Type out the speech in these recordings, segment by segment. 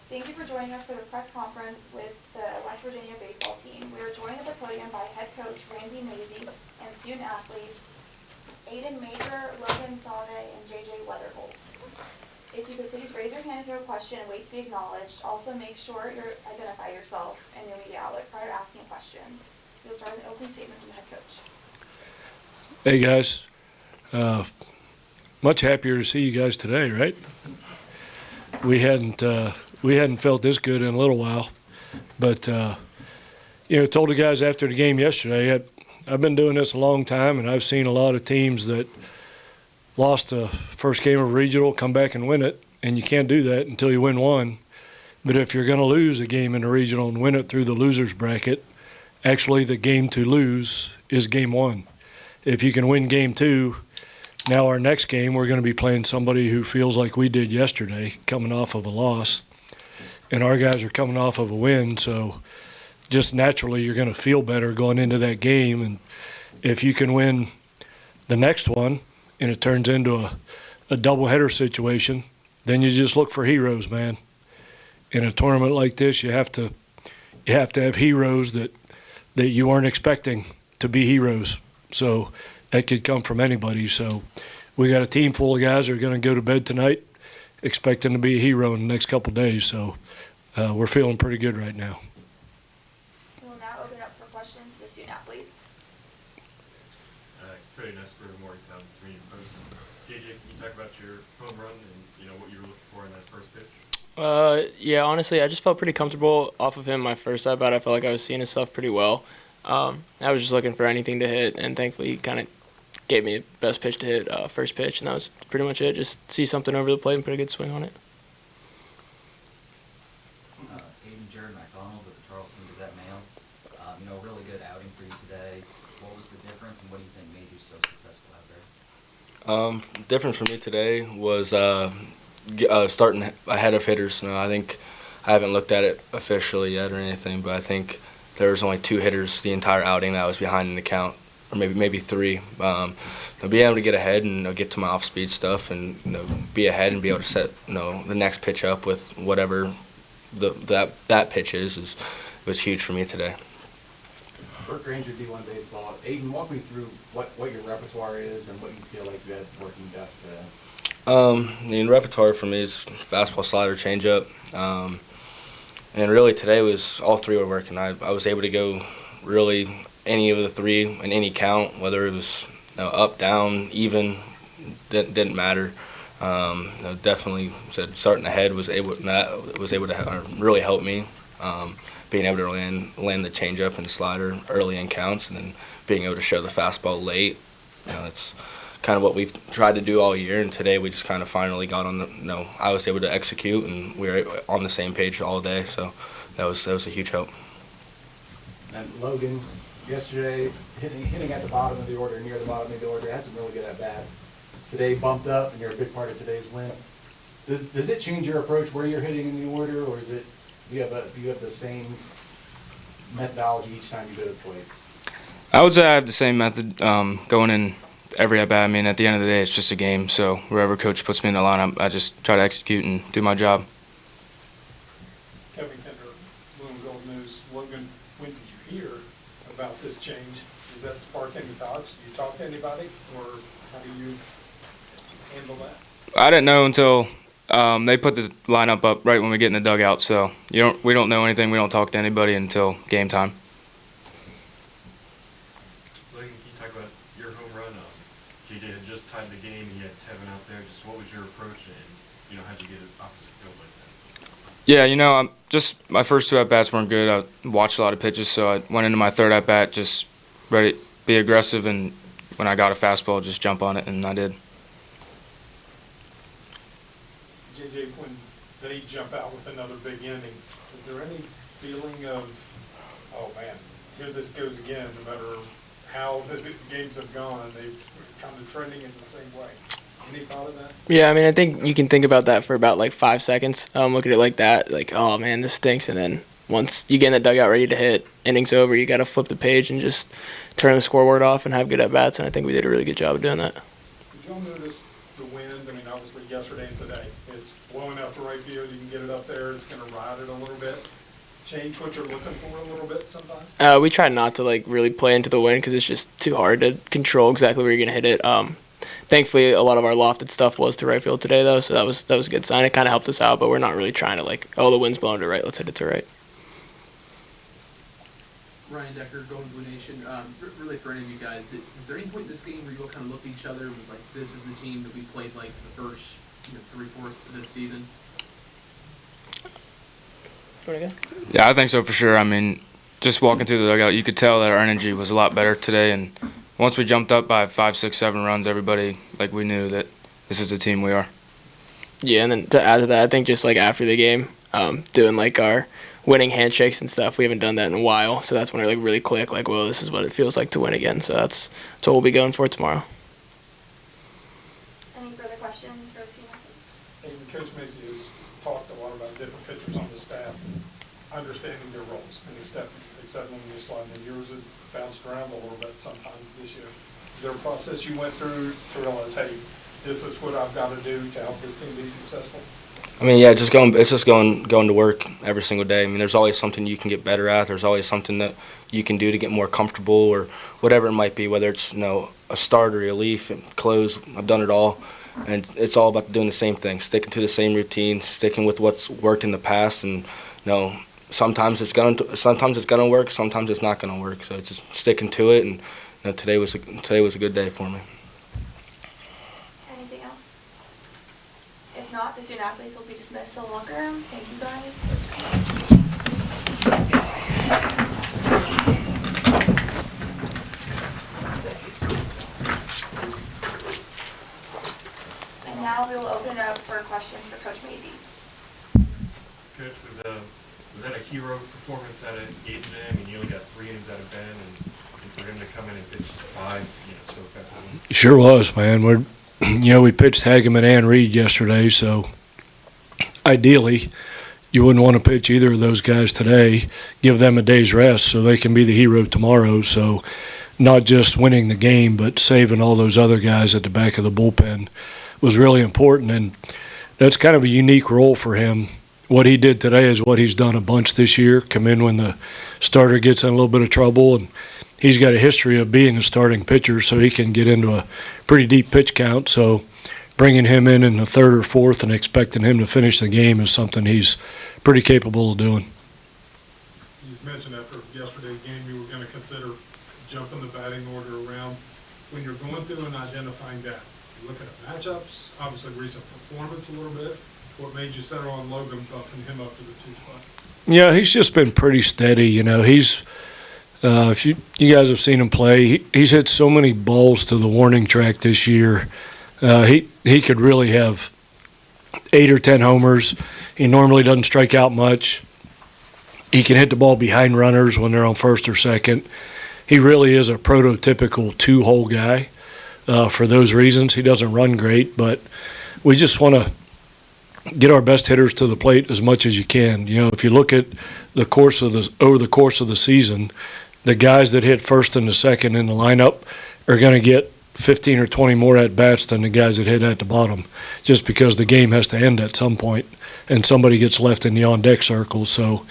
Thank you for joining us for the press conference with the West Virginia baseball team. We are joined at the podium by head coach Randy Mazey and student athletes Aiden Major, Logan Sade, and JJ Weatherholt. If you could please raise your hand if you have a question and wait to be acknowledged. Also make sure you identify yourself and your media outlet prior to asking a question. You'll start with an opening statement from the head coach. Hey guys, much happier to see you guys today, right? We hadn't felt this good in a little while, but told the guys after the game yesterday, I've been doing this a long time, and I've seen a lot of teams that lost the first game of regional come back and win it, and you can't do that until you win one. But if you're going to lose a game in the regional and win it through the losers bracket, actually the game to lose is game one. If you can win game two, now our next game we're going to be playing somebody who feels like we did yesterday, coming off of a loss, and our guys are coming off of a win, so just naturally you're going to feel better going into that game. And if you can win the next one and it turns into a doubleheader situation, then you just look for heroes, man. In a tournament like this, you have to have heroes that you weren't expecting to be heroes. So that could come from anybody. So we got a team full of guys that are going to go to bed tonight expecting to be a hero in the next couple of days. So we're feeling pretty good right now. We will now open it up for questions to the student athletes. Pretty nice for Morgantown to meet in person. JJ, can you talk about your home run and what you were looking for in that first pitch? Yeah, honestly, I just felt pretty comfortable off of him my first at bat. I felt like I was seeing his stuff pretty well. I was just looking for anything to hit, and thankfully he kind of gave me the best pitch to hit, first pitch, and that was pretty much it. Just see something over the plate and put a good swing on it. Aiden Jared McDonald with the Charleston Gazette-Mail. Really good outing for you today. What was the difference, and what do you think made you so successful out there? Difference for me today was starting ahead of hitters. I think I haven't looked at it officially yet or anything, but I think there was only 2 hitters the entire outing that was behind in the count, or maybe 3. Being able to get ahead and get to my off-speed stuff and be ahead and be able to set the next pitch up with whatever that pitch is was huge for me today. Burt Granger, D1 Baseball. Aiden, walk me through what your repertoire is and what you feel like you had working best today. The repertoire for me is fastball, slider, changeup. And really today was all 3 were working. I was able to go really any of the 3 in any count, whether it was up, down, even, didn't matter. Definitely said starting ahead was able to really help me. Being able to land the changeup and the slider early in counts, and then being able to show the fastball late. It's kind of what we've tried to do all year, and today we just kind of finally got on the. I was able to execute, and we were on the same page all day. So that was a huge help. And Logan, yesterday hitting at the bottom of the order, near the bottom of the order, had some really good at bats. Today bumped up, and you're a big part of today's win. Does it change your approach where you're hitting in the order, or is it? Do you have the same methodology each time you go to the plate? I would say I have the same method going in every at bat. I mean, at the end of the day, it's just a game. So wherever coach puts me in the lineup, I just try to execute and do my job. Kevin Kender, Blue and Gold News. Logan, when did you hear about this change? Does that spark any thoughts? Do you talk to anybody, or how do you handle that? I didn't know until they put the lineup up right when we get in the dugout. So we don't know anything. We don't talk to anybody until game time. Logan, can you talk about your home run? JJ had just tied the game, and you had Tevin out there. Just what was your approach, and how'd you get it opposite field like that? Yeah, just my first 2 at bats weren't good. I watched a lot of pitches, so I went into my 3rd at bat just ready to be aggressive, and when I got a fastball, just jump on it, and I did. JJ, when they jump out with another big inning, is there any feeling of, oh man, here this goes again, no matter how the games have gone, they've kind of trending in the same way? Any thought of that? Yeah, I mean, I think you can think about that for about like 5 seconds. Look at it like that, like, oh man, this stinks. And then once you get in the dugout ready to hit, innings over, you got to flip the page and just turn the scoreboard off and have good at bats. And I think we did a really good job of doing that. Did y'all notice the wind? I mean, obviously yesterday and today, it's blowing out to right field, you can get it up there, it's gonna ride it a little bit. Change what you're looking for a little bit sometimes? We try not to like really play into the wind because it's just too hard to control exactly where you're gonna hit it. Thankfully, a lot of our lofted stuff was to right field today, though, so that was a good sign. It kind of helped us out, but we're not really trying to like, oh, the wind's blowing to right, let's hit it to right. Ryan Decker, Golden Blue Nation. Really for any of you guys, was there any point in this game where you all kind of looked at each other and was like, this is the team that we played like the first 3/4 of this season? Yeah, I think so for sure. I mean, just walking through the dugout, you could tell that our energy was a lot better today. And once we jumped up by 5, 6, 7 runs, everybody, like, we knew that this is the team we are. Yeah, and then to add to that, I think just like after the game, doing like our winning handshakes and stuff, we haven't done that in a while. So that's when it like really clicked, like, well, this is what it feels like to win again. So that's what we'll be going for tomorrow. Any further questions for the team athletes? And Coach Mazey has talked a lot about different pitchers on the staff, understanding their roles, and except when you slide in, yours has bounced around a little bit sometimes this year. Is there a process you went through to realize, hey, this is what I've got to do to help this team be successful? I mean, yeah, it's just going to work every single day. I mean, there's always something you can get better at. There's always something that you can do to get more comfortable or whatever it might be, whether it's, a start or relief and close. I've done it all. And it's all about doing the same thing, sticking to the same routine, sticking with what's worked in the past. And, sometimes it's gonna work, sometimes it's not gonna work. So it's just sticking to it. And today was a good day for me. Anything else? If not, the student athletes will be dismissed to the locker room. Thank you guys. And now we will open it up for questions for Coach Mazey. Coach, was that a hero performance out of Gabe today? I mean, you only got 3 innings out of Ben, and for him to come in and pitch 5, so effectively. Sure was, man. We pitched Hageman and Reed yesterday, so ideally you wouldn't want to pitch either of those guys today, give them a day's rest so they can be the hero tomorrow. So not just winning the game, but saving all those other guys at the back of the bullpen was really important, and that's kind of a unique role for him. What he did today is what he's done a bunch this year, come in when the starter gets in a little bit of trouble, and he's got a history of being a starting pitcher, so he can get into a pretty deep pitch count. So bringing him in the third or fourth and expecting him to finish the game is something he's pretty capable of doing. You mentioned after yesterday's game you were going to consider jumping the batting order around. When you're going through and identifying that, you look at the matchups, obviously recent performance a little bit. What made you settle on Logan, bumping him up to the 2 spot? Yeah, he's just been pretty steady. He's if you guys have seen him play, he's hit so many balls to the warning track this year. He could really have 8 or 10 homers. He normally doesn't strike out much. He can hit the ball behind runners when they're on first or second. He really is a prototypical 2-hole guy for those reasons. He doesn't run great, but we just want to get our best hitters to the plate as much as you can. If you look at over the course of the season, the guys that hit first and the second in the lineup are going to get 15 or 20 more at-bats than the guys that hit at the bottom, just because the game has to end at some point and somebody gets left in the on-deck circle. So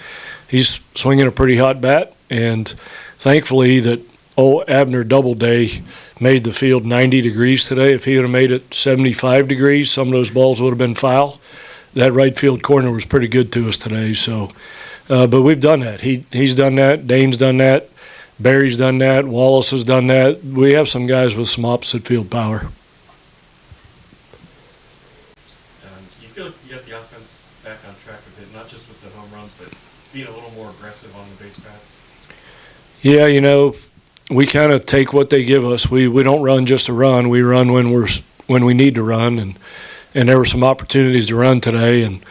he's swinging a pretty hot bat, and thankfully that Abner Doubleday made the field 90 degrees today. If he would have made it 75 degrees, some of those balls would have been foul. That right field corner was pretty good to us today. So, but we've done that. He's done that. Dane's done that. Barry's done that. Wallace has done that. We have some guys with some opposite field power. You feel like you got the offense back on track a bit, not just with the home runs, but being a little more aggressive on the base paths? Yeah, we kind of take what they give us. We don't run just to run. We run when we need to run, and there were some opportunities to run today. And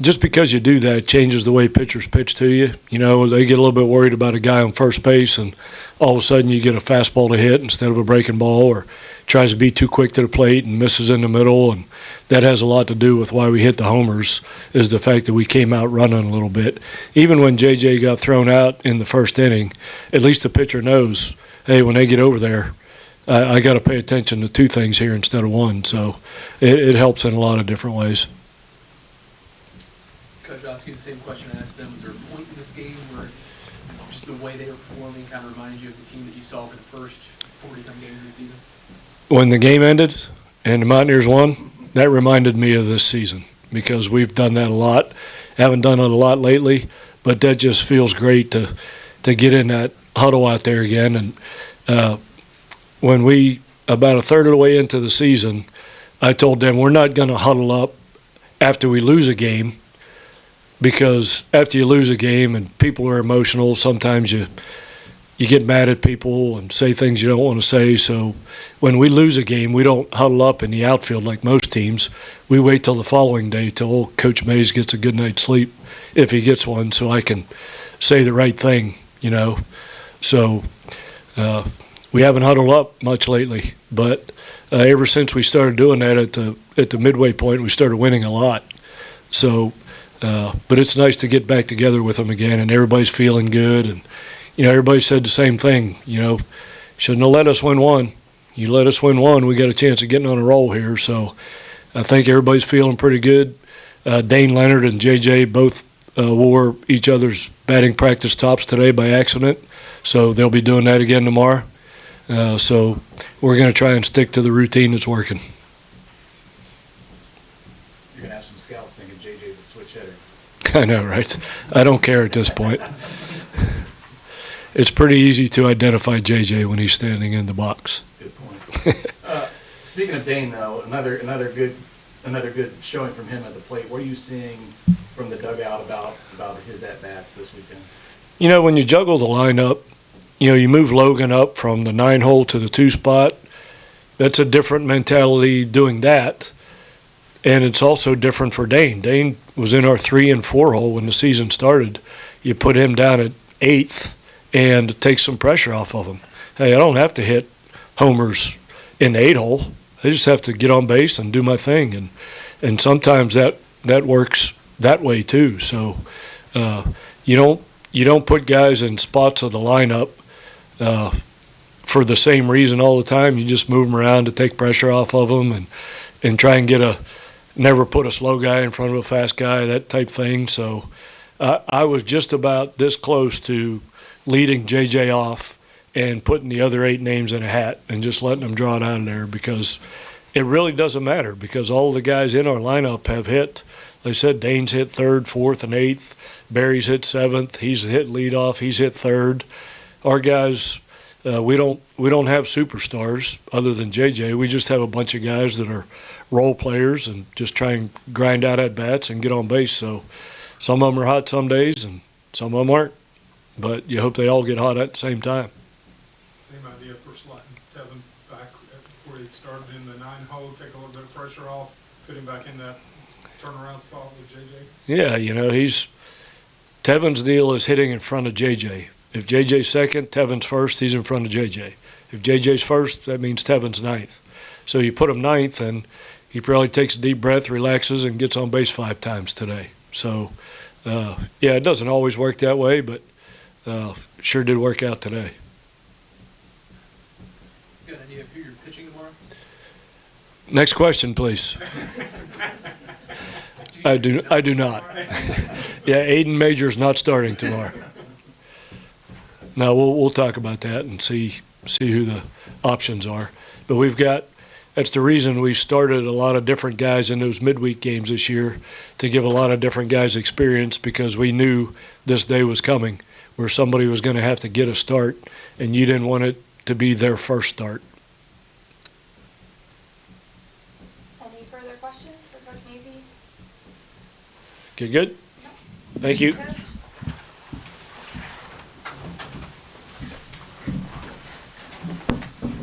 just because you do that, it changes the way pitchers pitch to you. They get a little bit worried about a guy on first base, and all of a sudden you get a fastball to hit instead of a breaking ball, or tries to be too quick to the plate and misses in the middle. And that has a lot to do with why we hit the homers, is the fact that we came out running a little bit. Even when J.J. got thrown out in the first inning, at least the pitcher knows, hey, when they get over there, I got to pay attention to 2 things here instead of 1. So it helps in a lot of different ways. Coach, I'll ask you the same question I asked them. Was there a point in this game where just the way they were performing kind of reminded you of the team that you saw for the first 40-some games of the season? When the game ended and the Mountaineers won, that reminded me of this season because we've done that a lot. Haven't done it a lot lately, but that just feels great to get in that huddle out there again. And when we, about a third of the way into the season, I told them we're not going to huddle up after we lose a game, because after you lose a game and people are emotional, sometimes you get mad at people and say things you don't want to say. So when we lose a game, we don't huddle up in the outfield like most teams. We wait till the following day till old Coach Mays gets a good night's sleep, if he gets one, so I can say the right thing, you know. So we haven't huddled up much lately, but ever since we started doing that at the midway point, we started winning a lot. So, but it's nice to get back together with them again, and everybody's feeling good. And you know, everybody said the same thing. You know, shouldn't have let us win one. You let us win one, we got a chance of getting on a roll here. So, I think everybody's feeling pretty good. Dane Leonard and JJ both wore each other's batting practice tops today by accident, so they'll be doing that again tomorrow. So we're going to try and stick to the routine that's working. You're gonna have some scouts thinking JJ's a switch hitter. I know, right? I don't care at this point. It's pretty easy to identify JJ when he's standing in the box. Good point. Speaking of Dane, though, another good showing from him at the plate. What are you seeing from the dugout about his at bats this weekend? You know, when you juggle the lineup, you know, you move Logan up from the 9-hole to the 2 spot. That's a different mentality doing that. And it's also different for Dane. Dane was in our 3 and 4 hole when the season started. You put him down at 8th and take some pressure off of him. Hey, I don't have to hit homers in the 8 hole. I just have to get on base and do my thing. And sometimes that works that way too. So you don't put guys in spots of the lineup for the same reason all the time. You just move them around to take pressure off of them and try and never put a slow guy in front of a fast guy, that type thing. So I was just about this close to leading JJ off and putting the other 8 names in a hat and just letting them draw it out of there, because it really doesn't matter, because all the guys in our lineup have hit. They said Dane's hit 3rd, 4th, and 8th. Barry's hit 7th. He's hit leadoff. He's hit 3rd. Our guys, we don't have superstars other than JJ. We just have a bunch of guys that are role players and just try and grind out at bats and get on base. So some of them are hot some days and some of them aren't. But you hope they all get hot at the same time. Same idea for slotting Tevin back where he started in the 9-hole, take a little bit of pressure off, put him back in that turnaround spot with JJ. Yeah, you know, Tevin's deal is hitting in front of JJ. If JJ's second, Tevin's first, he's in front of JJ. If JJ's first, that means Tevin's 9th. So you put him 9th, and he probably takes a deep breath, relaxes, and gets on base 5 times today. So, yeah, it doesn't always work that way, but sure did work out today. Got an idea of who you're pitching tomorrow? Next question, please. I do not. Yeah, Aiden Major's not starting tomorrow. No, we'll talk about that and see who the options are. But that's the reason we started a lot of different guys in those midweek games this year, to give a lot of different guys experience, because we knew this day was coming where somebody was going to have to get a start, and you didn't want it to be their first start. Any further questions for Coach Mazey? Okay, good. Thank you. Coach?